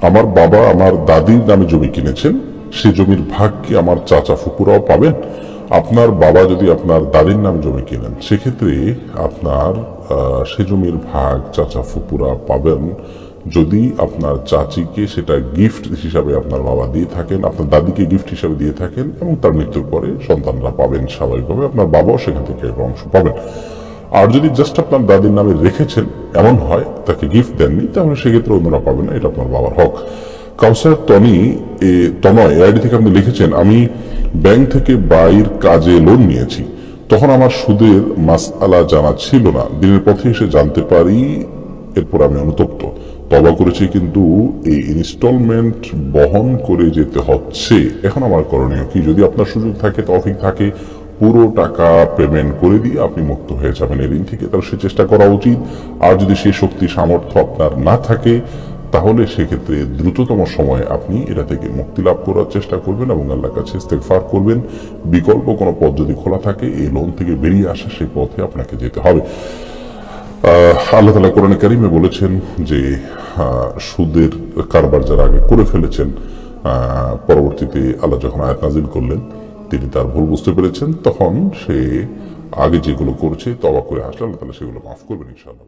আমার বাবা আমার দাদির নামে জমি কিনেছেন, সে জমির ভাগ কি আমার চাচা ফুপুরাও পাবেন? আপনার বাবা যদি আপনার দাদির নামে জমি কিনেন, সেক্ষেত্রে আপনার সে জমির ভাগ চাচা ফুপুরা পাবেন যদি আপনার চাচিকে সেটা গিফট হিসাবে আপনার বাবা দিয়ে থাকেন, আপনার দাদিকে গিফট হিসাবে দিয়ে থাকেন, এবং তার মৃত্যুর পরে সন্তানরা পাবেন স্বাভাবিকভাবে, আপনার বাবাও সেখান থেকে একটা অংশ পাবেন। আর যদি জাস্ট আপনার দাদির নামে রেখেছেন এমন হয়, তাকে গিফট দেননি, তাহলে সেক্ষেত্রে অন্যরা পাবেন না, এটা আপনার বাবার হক। কাউসার তনয় এআইডি থেকে আপনি লিখেছেন, আমি ব্যাংক থেকে বাইর কাজে লোন নিয়েছি, তখন আমার সুদের মাসআলা জানা ছিল না, দিনের পথে এসে জানতে পারি, এরপর আমি অনুতপ্ত, তবা করেছি, কিন্তু এই ইনস্টলমেন্ট বহন করে যেতে হচ্ছে, এখন আমার করণীয় কি? যদি আপনার সুযোগ থাকে, তৌফিক থাকে, পুরো টাকা পেমেন্ট করে দিয়ে আপনি মুক্ত হয়ে যাবেন এই ঋণ থেকে, তাহলে সে চেষ্টা করা উচিত। আর যদি সেই শক্তি সামর্থ্য আপনার না থাকে, তাহলে সেক্ষেত্রে দ্রুততম সময়ে আপনি এটা থেকে মুক্তি লাভ করার চেষ্টা করবেন এবং আল্লাহর কাছে ইস্তেগফার করবেন। বিকল্প কোনো পথ যদি খোলা থাকে, এই লোন থেকে বেরিয়ে আসা সেই পথে আপনাকে যেতে হবে। আল্লাহ তাআলা কোরআনে কারিমে বলেছেন যে সুদের কারবার যারা আগে করে ফেলেছেন, পরবর্তীতে আল্লাহ যখন আয়াত নাজিল করলেন, তিনি তার ভুল বুঝতে পেরেছেন, তখন সে আগে যেগুলো করছে তওবা করে আসলে আল্লাহ তাআলা সেগুলো মাফ করবেন ইনশাআল্লাহ।